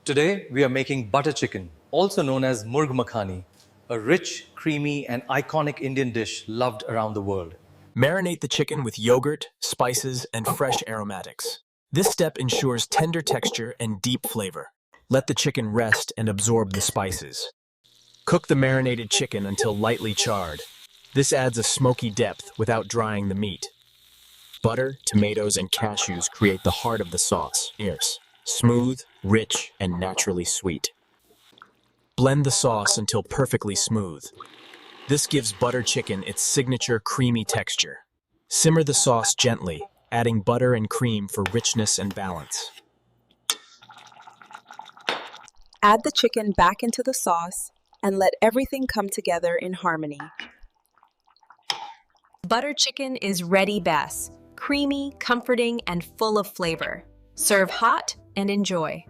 Today, we are making butter chicken, also known as Murgh Makhani, a rich, creamy, and iconic Indian dish loved around the world. Marinate the chicken with yogurt, spices, and fresh aromatics. This step ensures tender texture and deep flavor. Let the chicken rest and absorb the spices. Cook the marinated chicken until lightly charred. This adds a smoky depth without drying the meat. Butter, tomatoes, and cashews create the heart of the sauce. Fierce, smooth, rich, and naturally sweet. Blend the sauce until perfectly smooth. This gives butter chicken its signature creamy texture. Simmer the sauce gently, adding butter and cream for richness and balance. Add the chicken back into the sauce and let everything come together in harmony. Butter chicken is ready best, creamy, comforting, and full of flavor. Serve hot and enjoy.